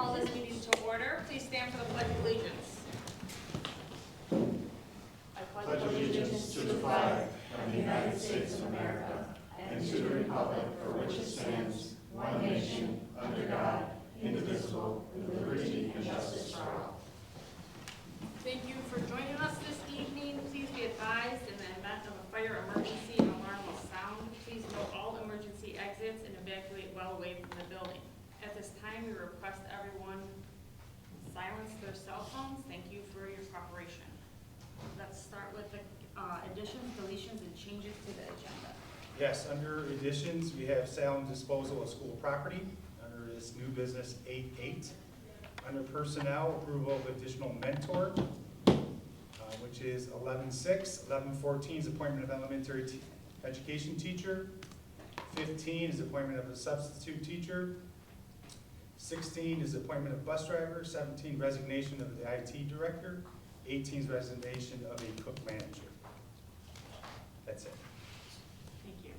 call this meeting to order. Please stand for the Pledge of Allegiance. I Pledge allegiance to the flag of the United States of America and to the republic for which it stands, one nation, under God, indivisible, with liberty and justice for all. Thank you for joining us this evening. Please be advised, in the event of a fire emergency, an alarm will sound. Please note all emergency exits and evacuate well away from the building. At this time, we request everyone silence their cell phones. Thank you for your cooperation. Let's start with the additions, deletions, and changes to the agenda. Yes, under additions, we have sale and disposal of school property, under this new business 8.8. Under personnel, approval of additional mentor, which is 11.6. 11.14 is appointment of elementary education teacher. 15 is appointment of a substitute teacher. 16 is appointment of bus driver. 17, resignation of the IT director. 18 is resignation of a cook manager. That's it. Thank you.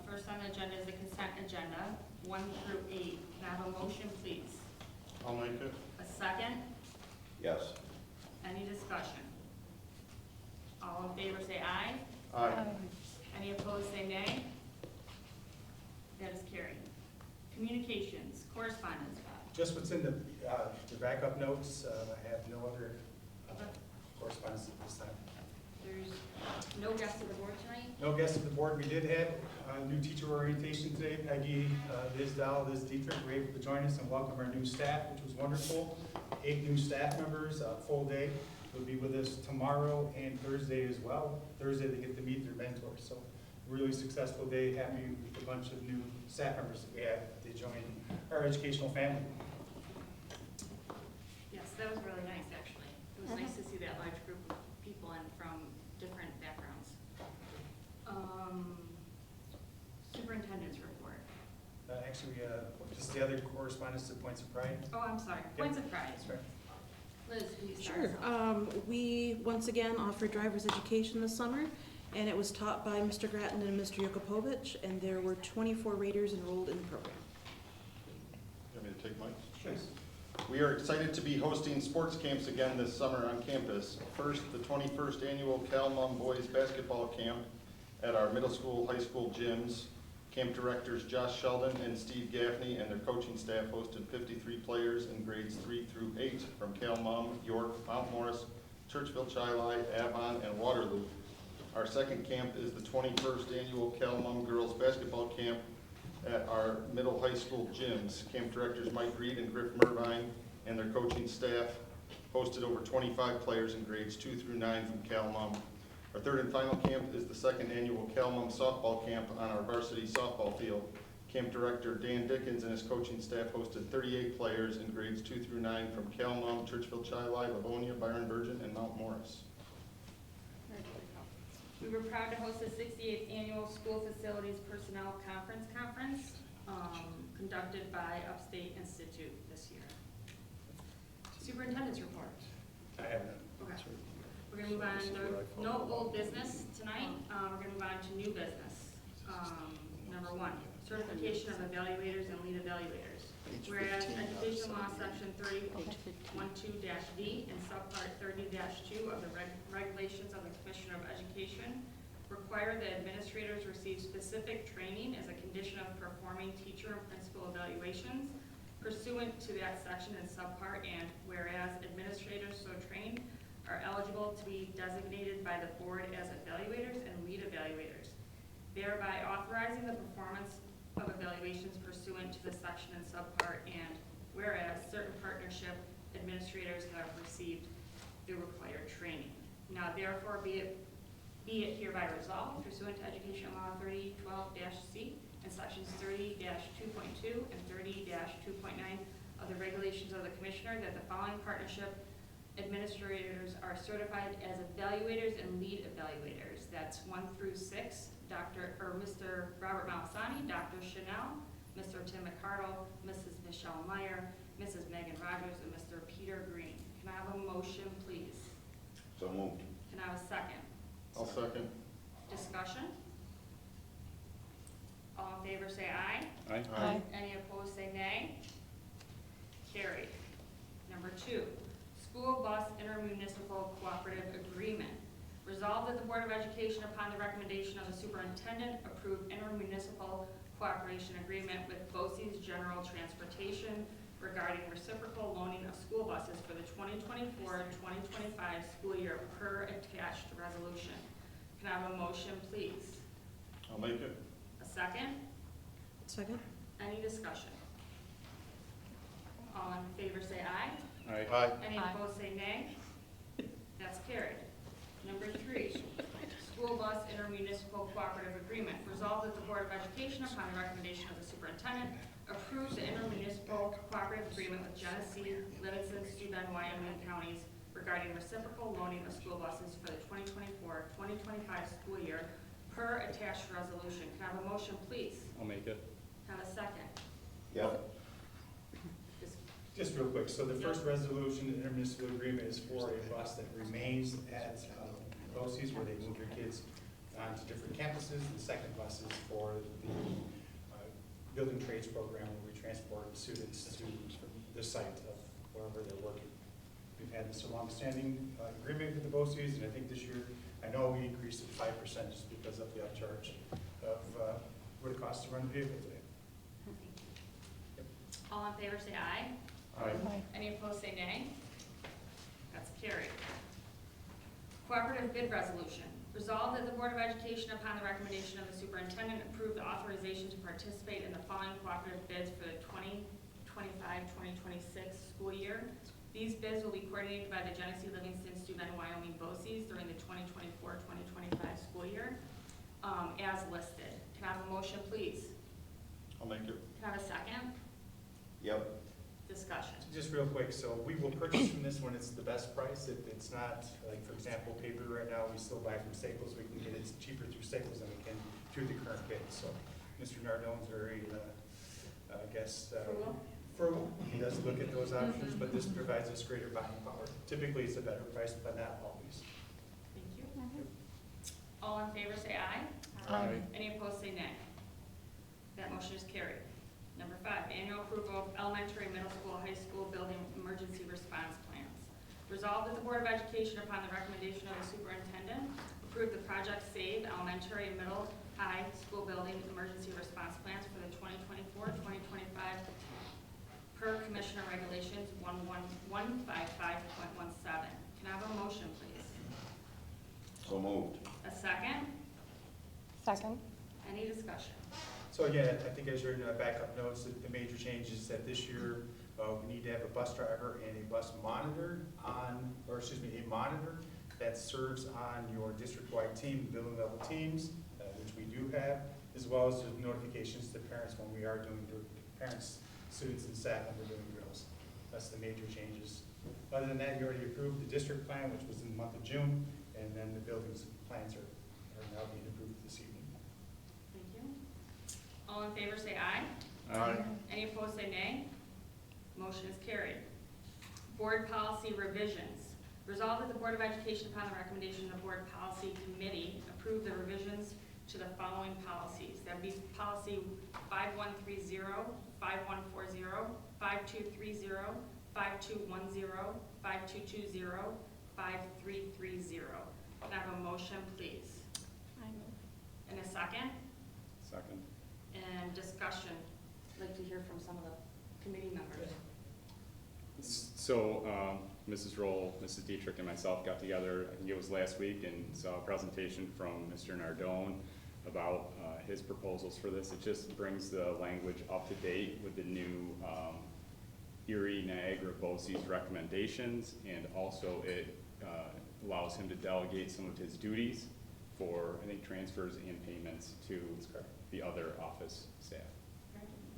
First on the agenda is the consent agenda, 1 through 8. Can I have a motion, please? I'll make it. A second? Yes. Any discussion? All in favor say aye. Aye. Any opposed say nay. That is carried. Communications, correspondence, Bob. Just what's in the backup notes. I have no other correspondence at this time. There's no guests of the board tonight? No guests of the board. We did have a new teacher orientation today. Peggy, Liz Dahl, Liz Dietrich were able to join us and welcome our new staff, which was wonderful. 8 new staff members, full day. They'll be with us tomorrow and Thursday as well. Thursday they get to meet their mentors. So really successful day. Happy with a bunch of new staff members that we have to join our educational family. Yes, that was really nice, actually. It was nice to see that large group of people and from different backgrounds. Superintendent's report. Actually, just the other correspondence to Points of Pride. Oh, I'm sorry. Yep. Points of pride. That's right. Liz, can you start? Sure. We, once again, offered driver's education this summer, and it was taught by Mr. Grattan and Mr. Yukopovich, and there were 24 raters enrolled in the program. You want me to take mine? Sure. We are excited to be hosting sports camps again this summer on campus. First, the 21st annual Cal Mum Boys Basketball Camp at our middle school, high school gyms. Camp directors Josh Sheldon and Steve Gaffney and their coaching staff hosted 53 players in grades 3 through 8 from Cal Mum, York, Mount Morris, Churchville, Chili, Avon, and Waterloo. Our second camp is the 21st annual Cal Mum Girls Basketball Camp at our middle high school gyms. Camp directors Mike Reed and Griff Mervine and their coaching staff hosted over 25 players in grades 2 through 9 from Cal Mum. Our third and final camp is the second annual Cal Mum softball camp on our varsity softball field. Camp director Dan Dickens and his coaching staff hosted 38 players in grades 2 through 9 from Cal Mum, Churchville, Chili, Livonia, Byron Virgin, and Mount Morris. We were proud to host the 68th annual School Facilities Personnel Conference conducted by Upstate Institute this year. Superintendent's report. I have none. Okay. We're going to move on to no old business tonight. We're going to move on to new business. Number 1, certification of evaluators and lead evaluators. Whereas Education Law Section 30.12-D and Subpart 30-2 of the regulations of the Commissioner of Education require that administrators receive specific training as a condition of performing teacher and principal evaluations pursuant to that section and subpart, and whereas administrators so trained are eligible to be designated by the board as evaluators and lead evaluators, thereby authorizing the performance of evaluations pursuant to the section and subpart, and whereas certain partnership administrators have received the required training. Now therefore be it hereby resolved pursuant to Education Law 3012-C and sections 30-2.2 and 30-2.9 of the regulations of the Commissioner that the following partnership administrators are certified as evaluators and lead evaluators. That's 1 through 6, Mr. Robert Malasani, Dr. Chanel, Mr. Tim McCardle, Mrs. Michelle Meyer, Mrs. Megan Rogers, and Mr. Peter Green. Can I have a motion, please? So moved. Can I have a second? I'll second. Discussion? All in favor say aye. Aye. Any opposed say nay. carried. Number 2, school bus intermunicipal cooperative agreement. Resolved that the Board of Education, upon the recommendation of the superintendent, approve intermunicipal cooperation agreement with BOCES General Transportation regarding reciprocal loaning of school buses for the 2024-2025 school year per attached resolution. Can I have a motion, please? I'll make it. A second? Second? Any discussion? All in favor say aye. Aye. Any Aye. opposed say nay. That's carried. Number 3, school bus intermunicipal cooperative agreement. Resolved that the Board of Education, upon the recommendation of the superintendent, approves the intermunicipal cooperative agreement with Genesee, Livingston, Steuben, Wyoming counties regarding reciprocal loaning of school buses for the 2024-2025 school year per attached resolution. Can I have a motion, please? I'll make it. Have a second? Yep. Just real quick, so the first resolution, the intermunicipal agreement, is for a bus that remains at BOCES where they move your kids on to different campuses. The second bus is for the building trades program where we transport students to the site of wherever they're working. We've had this longstanding agreement with the BOCES, and I think this year, I know we increased it 5% just because of the upcharge of what it costs to run a vehicle today. All in favor say aye. Any opposed say nay. That's carried. Cooperative bid resolution. Resolved that the Board of Education, upon the recommendation of the superintendent, approve the authorization to participate in the following cooperative bids for the 2025-2026 school year. These bids will be coordinated by the Genesee, Livingston, Steuben, Wyoming BOCES during the 2024-2025 school year, as listed. Can I have a motion, please? I'll make it. Can I have a second? Yep. Discussion. Just real quick, so we will purchase from this when it's the best price. It's not, like, for example, paper right now, we still buy from Staples. We can get it cheaper through Staples than we can through the current bid. So Mr. Nardone's very, I guess, frugal. He does look at those options, but this provides us greater buying power. Typically, it's a better price, but not always. Thank you. All in favor say aye. Aye. Any opposed say nay. That motion is carried. Number 5, annual approval of elementary, middle school, high school building emergency response plans. Resolved that the Board of Education, upon the recommendation of the superintendent, approve the Project SAVE elementary and middle high school building emergency response plans for the 2024-2025 per Commissioner Regulations 155.17. Can I have a motion, please? So moved. A second? Second. Any discussion? So again, I think as your backup notes, the major change is that this year, we need to have a bus driver and a bus monitor a monitor that serves on your district-wide team, building level teams, which we do have, as well as the notifications to parents when we are doing, parents, students, and staff when we're doing drills. That's the major changes. Other than that, you already approved the district plan, which was in the month of June, and then the buildings plans are now being approved this evening. Thank you. All in favor say aye. Aye. Any opposed say nay. Motion is carried. Board policy revisions. Resolved that the Board of Education, upon the recommendation of the Board Policy Committee, approve the revisions to the following policies. That would be policy 5130, 5140, 5230, 5210, 5220, 5330. Can I have a motion, please? I move. And a second? Second. And discussion. I'd like to hear from some of the committee members. So, Mrs. Roll, Mrs. Dietrich, and myself got together, I think it was last week, and saw a presentation from Mr. Nardone about his proposals for this. It just brings the language up to date with the new Erie, Niagara, BOCES recommendations, and also it allows him to delegate some of his duties for, I think, transfers and payments to the other office staff.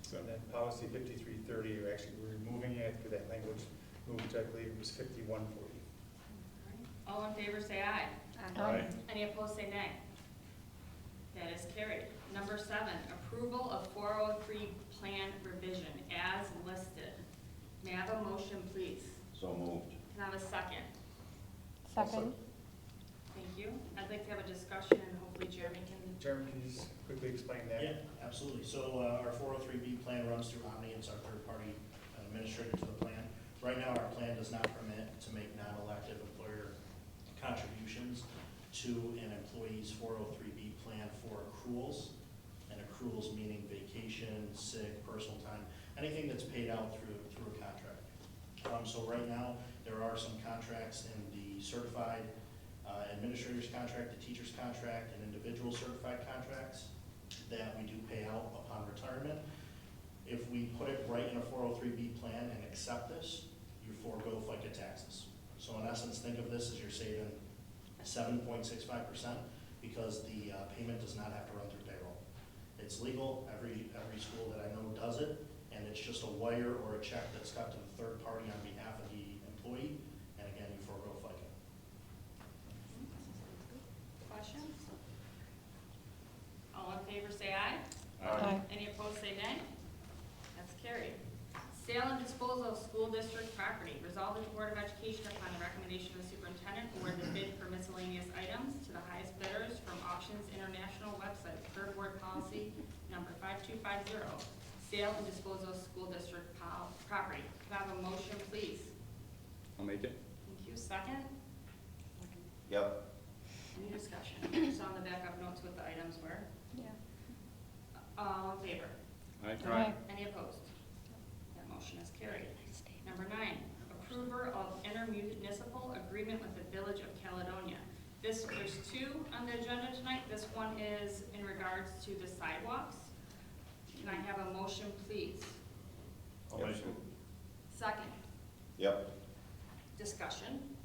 So, And then policy 5330, you're actually removing it for that language move, which I believe was 5140. All in favor say aye. Aye. Any opposed say nay. That is carried. Number 7, approval of 403 plan revision as listed. May I have a motion, please? So moved. Can I have a second? Second. Thank you. I'd like to have a discussion, and hopefully Jeremy can. Jeremy, can you just quickly explain that? Yeah, absolutely. So our 403B plan runs through Omni. It's our third-party administrator to the plan. Right now, our plan does not permit to make non-elective employer contributions to an employee's 403B plan for accruals, and accruals meaning vacation, sick, personal time, anything that's paid out through a contract. So right now, there are some contracts in the certified administrator's contract, the teacher's contract, and individual certified contracts that we do pay out upon retirement. If we put it right in a 403B plan and accept this, you forego FICA taxes. So in essence, think of this as you're saving 7.65% because the payment does not have to run through payroll. It's legal, every school that I know does it, and it's just a wire or a check that's cut to the third party on behalf of the employee, and again, you forego FICA. Questions? All in favor, say aye. Aye. Any opposed, say nay. That's carried. Sale and disposal of school district property. Resolved that the Board of Education, upon the recommendation of the superintendent, award the bid for miscellaneous items to the highest bidders from Auctions International website, per board policy number 5250. Sale and disposal of school district property. Can I have a motion, please? I'll make it. Thank you. Second? Yep. Any discussion? Just on the backup notes what the items were. Yeah. All in favor? Aye. Any opposed? That motion is carried. Number 9, approver of intermunicipal agreement with the Village of Caledonia. There's 2 on the agenda tonight. This one is in regards to the sidewalks. Can I have a motion, please? I'll make it. Second, Yep. discussion.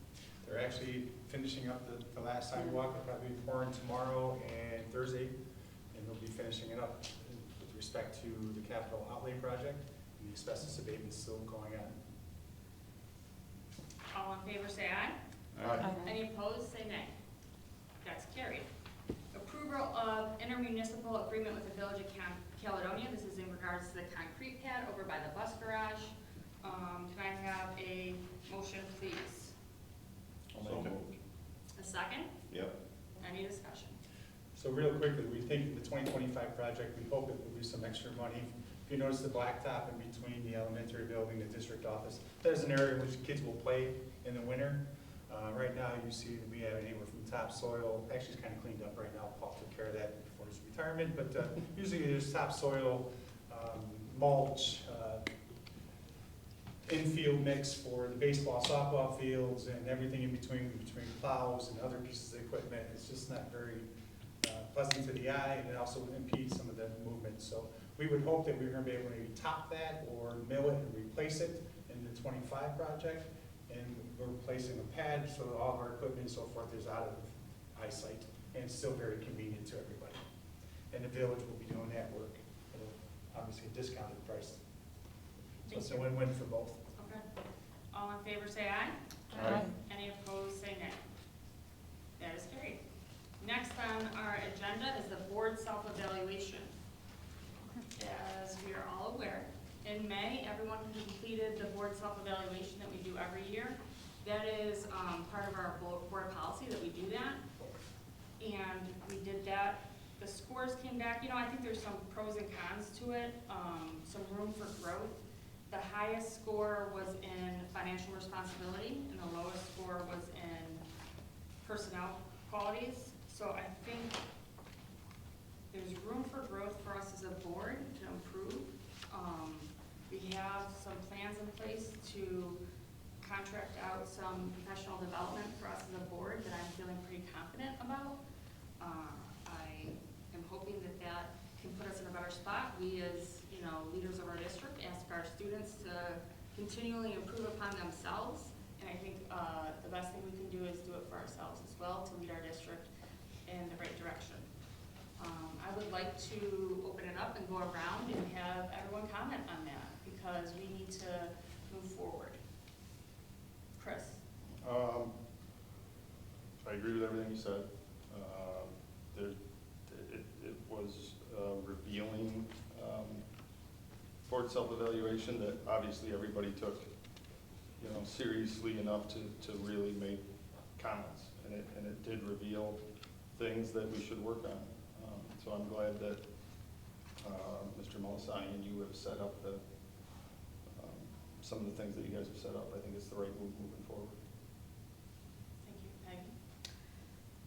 They're actually finishing up the last sidewalk. They'll probably be pouring tomorrow and Thursday, and they'll be finishing it up with respect to the capital outlay project, and the asbestos abatement still going on. All in favor, say aye. Aye. Any opposed, say nay. That's carried. Approval of intermunicipal agreement with the Village of Caledonia. This is in regards to the concrete pad over by the bus garage. Can I have a motion, please? I'll make it. A second? Yep. Any discussion? So real quickly, we think the 2025 project, we hope it will be some extra money. If you notice the blacktop in between the elementary building, the district office, there's an area in which kids will play in the winter. Right now, you see that we have anywhere from topsoil, actually it's kind of cleaned up right now, Paul took care of that before his retirement, but usually there's topsoil, mulch, infield mix for the baseball, softball fields, and everything in between plows and other pieces of equipment. It's just not very pleasant to the eye, and it also impedes some of the movement. So we would hope that we're gonna be able to maybe top that or mill it and replace it in the 25 project. And we're replacing a pad so that all of our equipment and so forth is out of eyesight, and it's still very convenient to everybody. And the village will be doing that work at obviously a discounted price. So it's a win-win for both. Okay. All in favor, say aye. Aye. Any opposed, say nay. That is carried. Next on our agenda is the board self-evaluation. As we are all aware, in May, everyone completed the board self-evaluation that we do every year. That is part of our board policy that we do that. And we did that. The scores came back. I think there's some pros and cons to it, some room for growth. The highest score was in financial responsibility, and the lowest score was in personnel qualities. So I think there's room for growth for us as a board to improve. We have some plans in place to contract out some professional development for us as a board that I'm feeling pretty confident about. I am hoping that that can put us in a better spot. We as, leaders of our district ask our students to continually improve upon themselves. And I think the best thing we can do is do it for ourselves as well, to lead our district in the right direction. I would like to open it up and go around and have everyone comment on that, because we need to move forward. Chris? I agree with everything you said. It was revealing board self-evaluation that obviously everybody took, seriously enough to really make comments, and it did reveal things that we should work on. So I'm glad that Mr. Molisani and you have set up the some of the things that you guys have set up. I think it's the right move moving forward. Thank you. Peggy?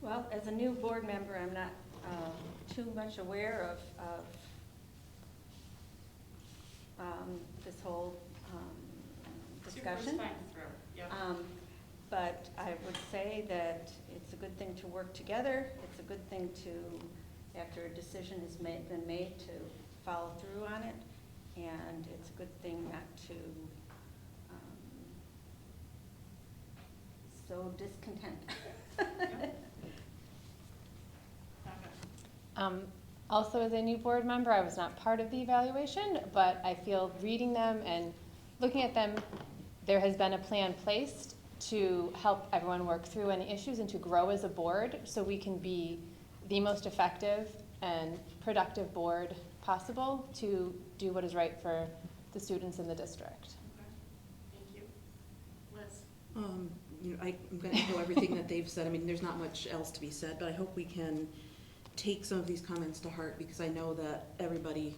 Well, as a new board member, I'm not too much aware of this whole It's your first discussion. time through. Yep. But I would say that it's a good thing to work together. It's a good thing to, after a decision has been made, to follow through on it. And it's a good thing not to sow discontent. Also, as a new board member, I was not part of the evaluation, but I feel reading them and looking at them, there has been a plan placed to help everyone work through any issues and to grow as a board so we can be the most effective and productive board possible to do what is right for the students in the district. Okay. Thank you. Liz? I'm going to echo everything that they've said. I mean, there's not much else to be said, but I hope we can take some of these comments to heart, because I know that everybody,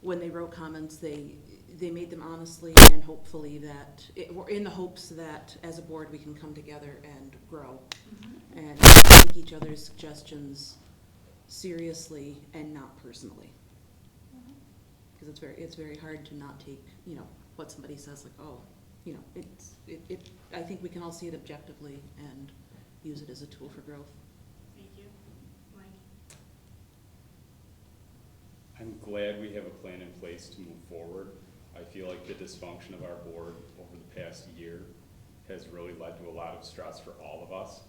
when they wrote comments, they made them honestly and hopefully that, we're in the hopes that as a board we can come together and grow and take each other's suggestions seriously and not personally. Because it's very hard to not take, what somebody says like, oh, I think we can all see it objectively and use it as a tool for growth. Thank you. Mike? I'm glad we have a plan in place to move forward. I feel like the dysfunction of our board over the past year has really led to a lot of stress for all of us.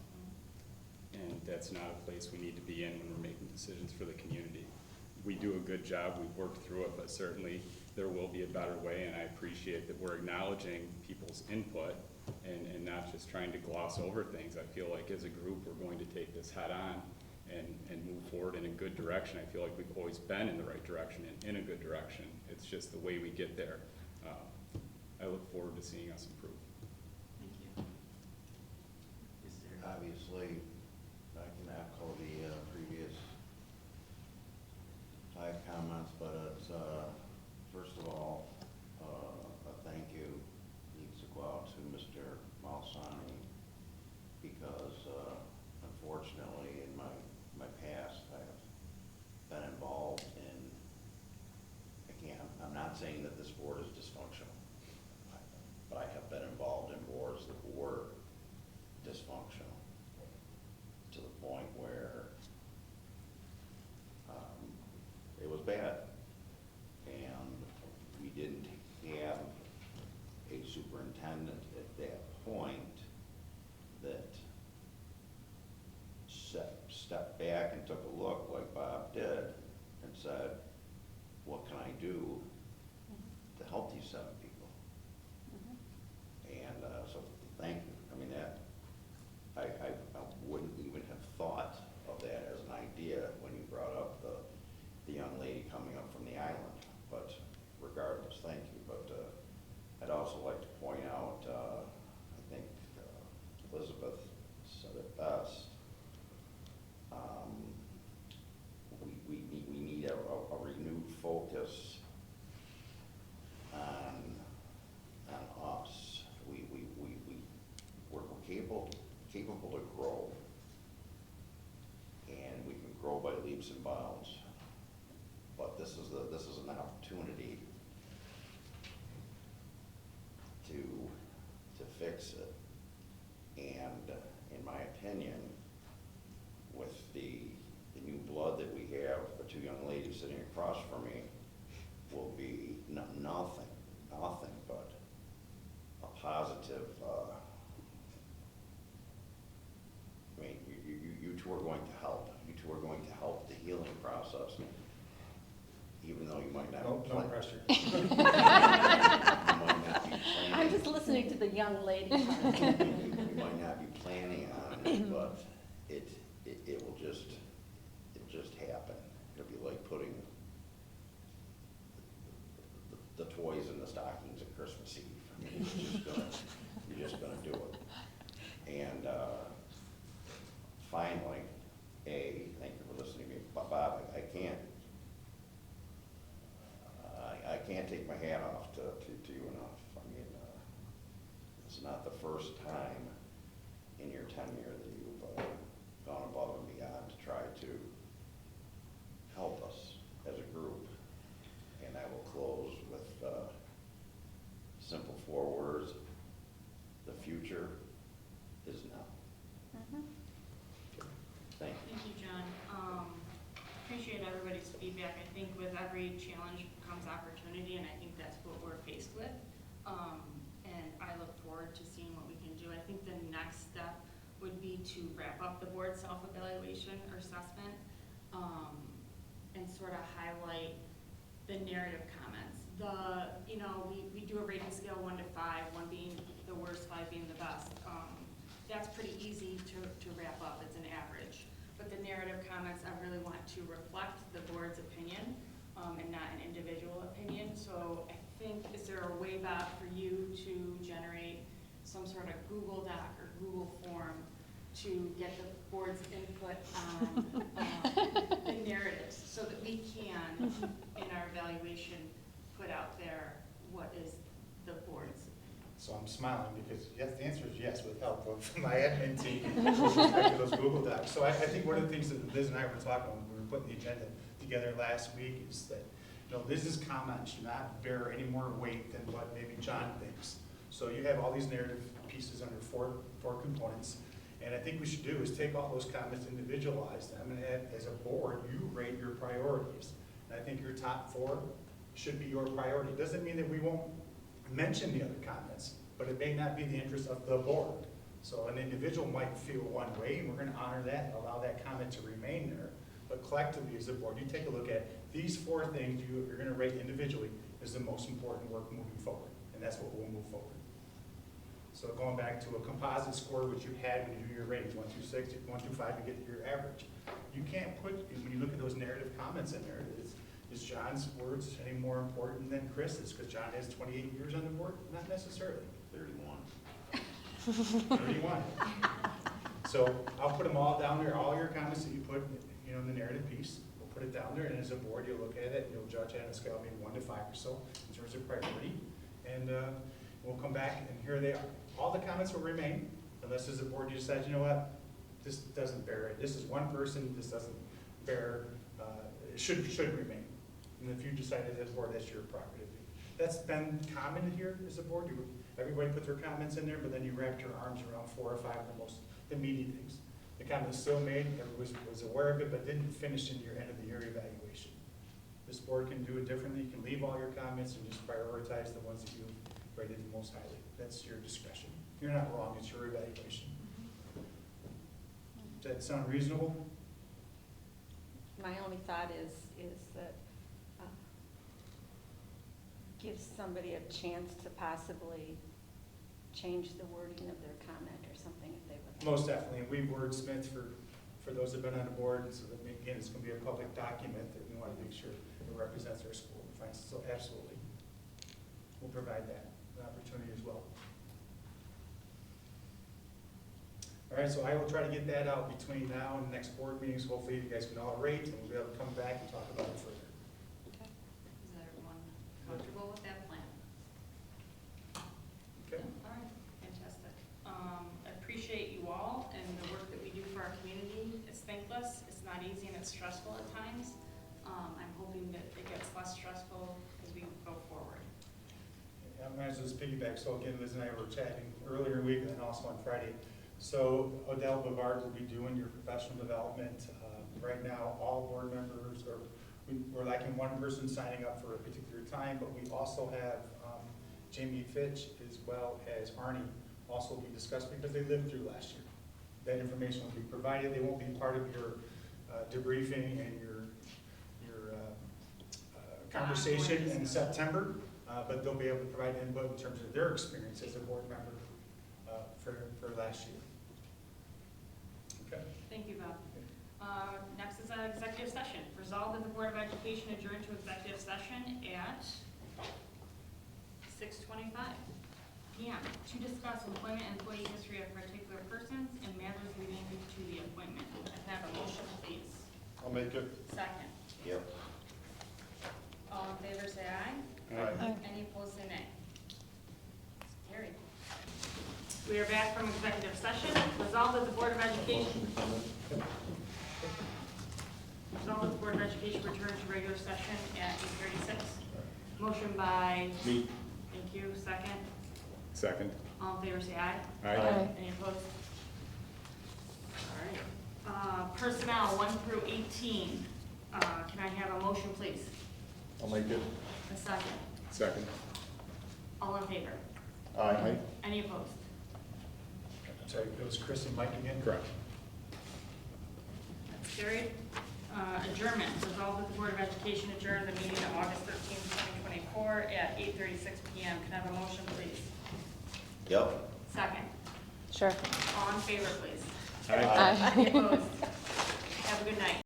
And that's not a place we need to be in when we're making decisions for the community. We do a good job, we've worked through it, but certainly there will be a better way, and I appreciate that we're acknowledging people's input and not just trying to gloss over things. I feel like as a group, we're going to take this head on and move forward in a good direction. I feel like we've always been in the right direction and in a good direction. It's just the way we get there. I look forward to seeing us improve. Thank you. Is there? Obviously, I can echo the previous comments, but it's, first of all, a thank you needs to go out to Mr. Malsani, because unfortunately in my past I've been involved in, I'm not saying that this board is dysfunctional, but I have been involved in boards that were dysfunctional to the point where it was bad. And we didn't have a superintendent at that point that stepped back and took a look like Bob did and said, what can I do to help these 7 people? And so thank you. I mean, that I wouldn't even have thought of that as an idea when you brought up the young lady coming up from the island. But regardless, thank you. But I'd also like to point out, I think Elizabeth said it best. We need a renewed focus on us. We're capable to grow, and we can grow by leaps and bounds. But this is an opportunity to fix it. And in my opinion, with the new blood that we have, the 2 young ladies sitting across from me will be nothing but a positive. I mean, you 2 are going to help. You 2 are going to help the healing process. Even though you might not No plan- pressure. you might not be I'm planning, just listening to the young lady part. you might not be planning on it, but it will just happen. It'll be like putting the toys in the stockings at Christmas Eve. I mean, you're just gonna do it. And finally, thank you for listening to me, Bob. I can't take my hat off to you enough. I mean, it's not the first time in your tenure that you've gone above and beyond to try to help us as a group. And I will close with simple 4 words: the future is now. Mhm. Thank you. Thank you, John. Appreciate everybody's feedback. I think with every challenge comes opportunity, and I think that's what we're faced with. And I look forward to seeing what we can do. I think the next step would be to wrap up the board self-evaluation or assessment, and sort of highlight the narrative comments. We do a rating scale 1 to 5, 1 being the worst, 5 being the best. That's pretty easy to wrap up. It's an average. But the narrative comments, I really want to reflect the board's opinion, and not an individual opinion. So I think, is there a way back for you to generate some sort of Google Doc or Google form to get the board's input on the narratives, so that we can, in our evaluation, put out there what is the board's. So I'm smiling because yes, the answer is yes, with help of my admin team with respect to those Google Docs. So I think one of the things that Liz and I were talking when we were putting the agenda together last week is that, Liz's comment should not bear any more weight than what maybe John thinks. So you have all these narrative pieces under four components. And I think we should do is take all those comments, individualize them, and as a board, you rate your priorities. And I think your top 4 should be your priority. Doesn't mean that we won't mention the other comments, but it may not be the interest of the board. So an individual might feel one way, and we're going to honor that and allow that comment to remain there. But collectively as a board, you take a look at these 4 things you're going to rate individually as the most important work moving forward. And that's what we'll move forward. So going back to a composite score, which you had when you do your ratings, 1 through 6, 1 through 5, you get your average. You can't put, when you look at those narrative comments in there, is John's words any more important than Chris's? Because John has 28 years on the board? Not necessarily. 31. 31. So I'll put them all down there, all your comments that you put in the narrative piece. We'll put it down there, and as a board, you'll look at it, and you'll judge it on a scale of maybe 1 to 5 or so in terms of priority. And we'll come back, and here they are. All the comments will remain, unless as a board you decide, you know what, this doesn't bear it. This is one person, this doesn't bear, it should remain. And if you decide as a board, that's your prerogative. That's been common here as a board. Everybody put their comments in there, but then you wrapped your arms around 4 or 5 of the most immediate things. The comment was still made, everybody was aware of it, but didn't finish in your end of the year evaluation. This board can do it differently. You can leave all your comments and just prioritize the ones that you rated the most highly. That's your discretion. You're not wrong, it's your evaluation. Does that sound reasonable? My only thought is that gives somebody a chance to possibly change the wording of their comment or something if they would like. Most definitely, and we wordsmith for those that have been on the board, so that again, it's going to be a public document that we want to make sure it represents our school. So absolutely, we'll provide that opportunity as well. All right, so I will try to get that out between now and the next board meetings. Hopefully you guys can all rate, and we'll be able to come back and talk about it further. Okay. Is everyone comfortable with that plan? Okay. All right, fantastic. I appreciate you all and the work that we do for our community. It's thankless, it's not easy, and it's stressful at times. I'm hoping that it gets less stressful as we go forward. I might as well just piggyback. So again, Liz and I were chatting earlier in the week and also on Friday. So Odell Bavard will be doing your professional development. Right now, all board members we're lacking 1 person signing up for a particular time, but we also have Jamie Fitch as well as Arnie also will be discussed because they lived through last year. That information will be provided. They won't be part of your debriefing and your conversation in September, but they'll be able to provide input in terms of their experience as a board member for last year. Okay. Thank you, Bob. Next is an executive session. Resolved that the Board of Education adjourn to executive session at 6:25 p.m. to discuss employment and employee history of particular persons and matters relating to the appointment. I have a motion, please. I'll make it. Second. Yep. All in favor, say aye. Aye. Any opposed, say nay. Carried. We are back from executive session. Resolved that the Board of Education. Resolved that the Board of Education return to regular session at 8:36. Motion by. Me. Thank you. Second. Second. All in favor, say aye. Aye. Any opposed? All right. Personnel 1 through 18. Can I have a motion, please? I'll make it. A second. Second. All in favor? Aye. Any opposed? I'm sorry, it was Chris and Mike again? Correct. That's carried. Adjournment. Resolved that the Board of Education adjourn the meeting of August 13th, 2024 at 8:36 PM. Can I have a motion, please? Yep. Second. Sure. All in favor, please. Aye. Aye. Any opposed? Have a good night.